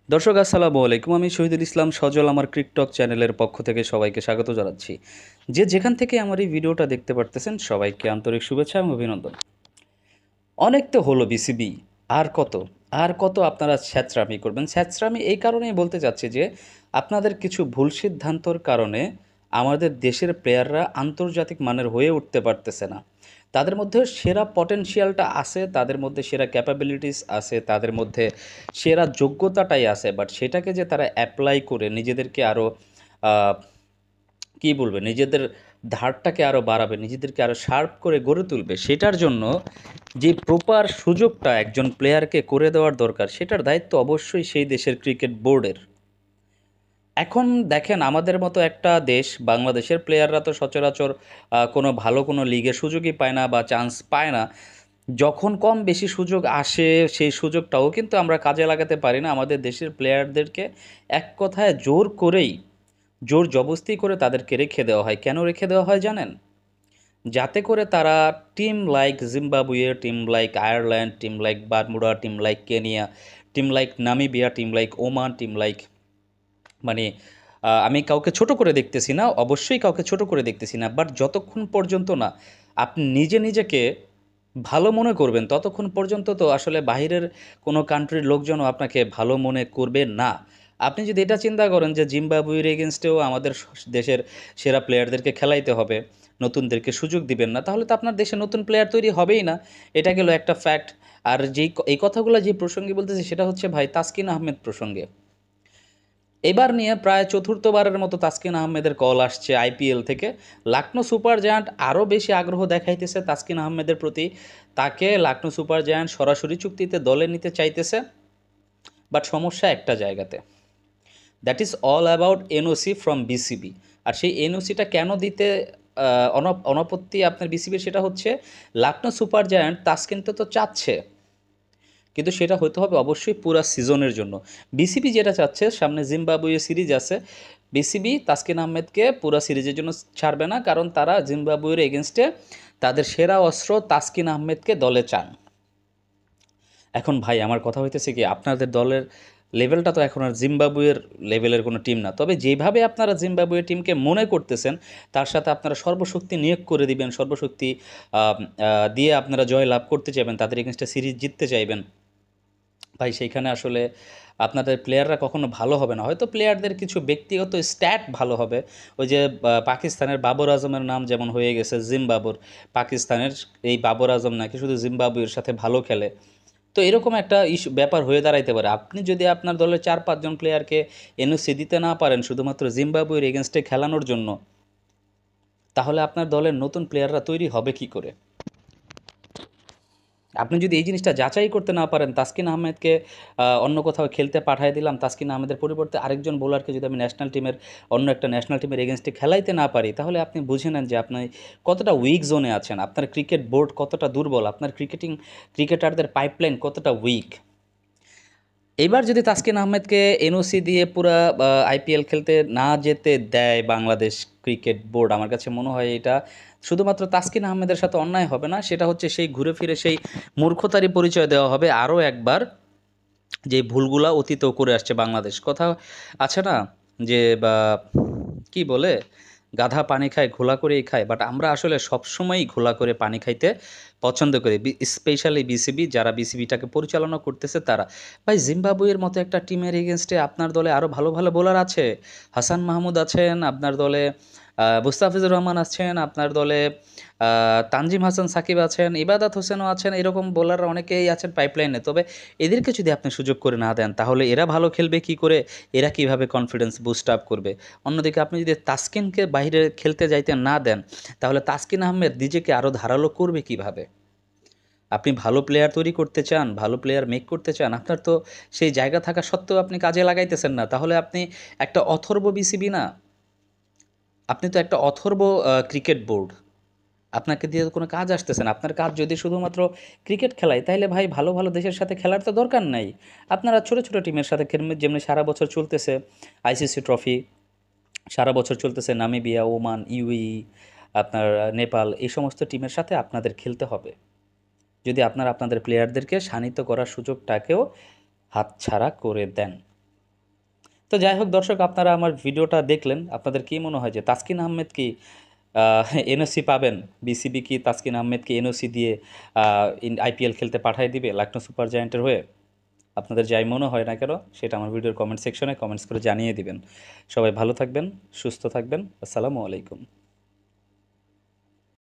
দর্শক আসসালামু আলাইকুম। আমি শহীদুল ইসলাম সজল আমার ক্রিকটক চ্যানেলের পক্ষ থেকে সবাইকে স্বাগত জানাচ্ছি। যে যেখান থেকে আমার এই ভিডিওটা দেখতে পারতেছেন সবাইকে আন্তরিক শুভেচ্ছা এবং অভিনন্দন। অনেক তো হলো বিসিবি, আর কত আর কত আপনারা ছ্যাঁচড়ামি করবেন। ছ্যাঁচড়ামি এই কারণেই বলতে চাচ্ছি যে আপনাদের কিছু ভুল সিদ্ধান্তর কারণে আমাদের দেশের প্লেয়াররা আন্তর্জাতিক মানের হয়ে উঠতে পারতেছে না। তাদের মধ্যে সেরা পটেনশিয়ালটা আছে, তাদের মধ্যে সেরা ক্যাপাবিলিটিস আছে, তাদের মধ্যে সেরা যোগ্যতাটাই আছে, বাট সেটাকে যে তারা অ্যাপ্লাই করে নিজেদেরকে আরও কী বলবে, নিজেদের ধারটাকে আরও বাড়াবে, নিজেদেরকে আরও শার্প করে গড়ে তুলবে, সেটার জন্য যে প্রপার সুযোগটা একজন প্লেয়ারকে করে দেওয়ার দরকার, সেটার দায়িত্ব অবশ্যই সেই দেশের ক্রিকেট বোর্ডের। এখন দেখেন, আমাদের মতো একটা দেশ, বাংলাদেশের প্লেয়াররা তো সচরাচর কোনো ভালো কোনো লিগে সুযোগই পায় না বা চান্স পায় না। যখন কম বেশি সুযোগ আসে, সেই সুযোগটাও কিন্তু আমরা কাজে লাগাতে পারি না। আমাদের দেশের প্লেয়ারদেরকে এক কথায় জোর করেই, জোর জবস্তি করে তাদেরকে রেখে দেওয়া হয়। কেন রেখে দেওয়া হয় জানেন? যাতে করে তারা team like Zimbabwe, team like Ireland, team like Bermuda, team like Kenya, team like Namibia, team like Oman, team like মানে আমি কাউকে ছোট করে দেখতেছি না, অবশ্যই কাউকে ছোট করে দেখতেছি না, বাট যতক্ষণ পর্যন্ত না আপনি নিজে নিজেকে ভালো মনে করবেন, ততক্ষণ পর্যন্ত তো আসলে বাইরের কোনো কান্ট্রির লোকজনও আপনাকে ভালো মনে করবে না। আপনি যদি এটা চিন্তা করেন যে জিম্বাবুয়ের এগেনস্টেও আমাদের দেশের সেরা প্লেয়ারদেরকে খেলাইতে হবে, নতুনদেরকে সুযোগ দিবেন না, তাহলে তো আপনার দেশে নতুন প্লেয়ার তৈরি হবেই না। এটা গেল একটা ফ্যাক্ট। আর এই কথাগুলো যে প্রসঙ্গে বলতেছি সেটা হচ্ছে ভাই তাসকিন আহমেদ প্রসঙ্গে। এবার নিয়ে প্রায় চতুর্থবারের মতো তাসকিন আহমেদের কল আসছে আইপিএল থেকে। লখনৌ সুপার জায়ান্ট আরও বেশি আগ্রহ দেখাইতেছে তাসকিন আহমেদের প্রতি। তাকে লখনৌ সুপার জায়ান্ট সরাসরি চুক্তিতে দলে নিতে চাইতেছে, বাট সমস্যা একটা জায়গাতে, that is all about NOC from BCB. আর সেই এনওসিটা কেন দিতে অনাপত্তি আপনার বিসিবির, সেটা হচ্ছে লখনৌ সুপার জায়ান্ট তাসকিনকে তো চাচ্ছে, কিন্তু সেটা হতে হবে অবশ্যই পুরা সিজনের জন্য। বিসিবি যেটা চাচ্ছে, সামনে জিম্বাবুয়ে সিরিজ আছে, বিসিবি তাসকিন আহমেদকে পুরা সিরিজের জন্য ছাড়বে না, কারণ তারা জিম্বাবুয়ের এগেনস্টে তাদের সেরা অস্ত্র তাসকিন আহমেদকে দলে চান। এখন ভাই আমার কথা হইতেছে কি, আপনাদের দলের লেভেলটা তো এখন আর জিম্বাবুয়ের লেভেলের কোনো টিম না। তবে যেভাবে আপনারা জিম্বাবুয়ে টিমকে মনে করতেছেন, তার সাথে আপনারা সর্বশক্তি নিয়োগ করে দিবেন, সর্বশক্তি দিয়ে আপনারা জয় লাভ করতে চাইবেন, তাদের এগেনস্টে সিরিজ জিততে চাইবেন, ভাই সেইখানে আসলে আপনাদের প্লেয়াররা কখনো ভালো হবে না। হয়তো প্লেয়ারদের কিছু ব্যক্তিগত স্ট্যাট ভালো হবে। ওই যে পাকিস্তানের বাবর আজমের নাম যেমন হয়ে গেছে জিম্বাবুর, পাকিস্তানের এই বাবর আজম নাকি শুধু জিম্বাবুয়ের সাথে ভালো খেলে। তো এরকম একটা ব্যাপার হয়ে দাঁড়াইতে পারে। আপনি যদি আপনার দলের 4-5 জন প্লেয়ারকে এনওসি দিতে না পারেন শুধুমাত্র জিম্বাবুয়ের এগেনস্টে খেলানোর জন্য, তাহলে আপনার দলের নতুন প্লেয়াররা তৈরি হবে কি করে? আপনি যদি এই জিনিসটা যাচাই করতে না পারেন, তাসকিন আহমেদকে অন্য কোথাও খেলতে পাঠায় দিলাম, তাসকিন আহমেদের পরিবর্তে আরেকজন বোলারকে যদি আমি ন্যাশনাল টিমের অন্য একটা ন্যাশনাল টিমের এগেনস্টে খেলাইতে না পারি, তাহলে আপনি বুঝে নেন যে আপনি কতটা উইক জোনে আছেন, আপনার ক্রিকেট বোর্ড কতটা দুর্বল, আপনার ক্রিকেটারদের পাইপলাইন কতটা উইক। এবার যদি তাসকিন আহমেদকে এনওসি দিয়ে পুরা আইপিএল খেলতে না যেতে দেয় বাংলাদেশ ক্রিকেট বোর্ড, আমার কাছে মনে হয় এটা শুধুমাত্র তাসকিন আহমেদের সাথে অন্যায় হবে না, সেটা হচ্ছে সেই ঘুরে ফিরে সেই মূর্খতারই পরিচয় দেওয়া হবে আরও একবার, যে ভুলগুলা অতীতেও করে আসছে বাংলাদেশ। কথা আছে না যে, বা কি বলে, গাধা পানি খায় ঘোলা করেই খায়, বাট আমরা আসলে সবসময়ই ঘোলা করে পানি খাইতে পছন্দ করি, স্পেশালি বিসিবি, যারা বিসিবিটাকে পরিচালনা করতেছে তারা। ভাই জিম্বাবুয়ের মতো একটা টিমের এগেনস্টে আপনার দলে আরও ভালো ভালো বোলার আছে। হাসান মাহমুদ আছেন আপনার দলে, মুস্তাফিজুর রহমান আছেন আপনার দলে, তানজিম হাসান সাকিব আছেন, ইবাদত হোসেনও আছেন, এরকম বোলার অনেকেই আছেন পাইপলাইনে। তবে এদেরকে যদি আপনি সুযোগ করে না দেন, তাহলে এরা ভালো খেলবে কি করে, এরা কিভাবে কনফিডেন্স বুস্ট আপ করবে? অন্যদিকে আপনি যদি তাসকিনকে বাইরে খেলতে যাইতে না দেন, তাহলে তাসকিন আহমেদ নিজেকে আরও ধারালো করবে কিভাবে? আপনি ভালো প্লেয়ার তৈরি করতে চান, ভালো প্লেয়ার মেক করতে চান, আপনার তো সেই জায়গা থাকা সত্ত্বেও আপনি কাজে লাগাইতেছেন না, তাহলে আপনি একটা অথর্ব বিসিবি না, আপনি তো একটা অথর্ব ক্রিকেট বোর্ড। আপনাকে দিয়ে তো কোনো কাজ আসতেছে না। আপনার কাজ যদি শুধুমাত্র ক্রিকেট খেলায়, তাইলে ভাই ভালো ভালো দেশের সাথে খেলার তো দরকার নাই। আপনারা ছোট ছোট টিমের সাথে খেলবেন, যেমনি সারা বছর চলতেছে আইসিসি ট্রফি, সারা বছর চলতেছে নামিবিয়া, ওমান, ইউএই, আপনার নেপাল, এই সমস্ত টিমের সাথে আপনাদের খেলতে হবে, যদি আপনারা আপনাদের প্লেয়ারদেরকে শানিত করার সুযোগটাকেও হাতছাড়া করে দেন। তো যাই হোক দর্শক, আপনারা আমার ভিডিওটা দেখলেন, আপনাদের কি মনে হয় যে তাসকিন আহমেদ কি এনওসি পাবেন? বিসিবি কি তাসকিন আহমেদকে এনওসি দিয়ে আইপিএল খেলতে পাঠিয়ে দিবে লখনৌ সুপার জায়ান্টের হয়ে? আপনাদের যাই মনে হয় না কেন সেটা আমার ভিডিওর কমেন্ট সেকশনে কমেন্টস করে জানিয়ে দিবেন। সবাই ভালো থাকবেন, সুস্থ থাকবেন। আসসালামু আলাইকুম।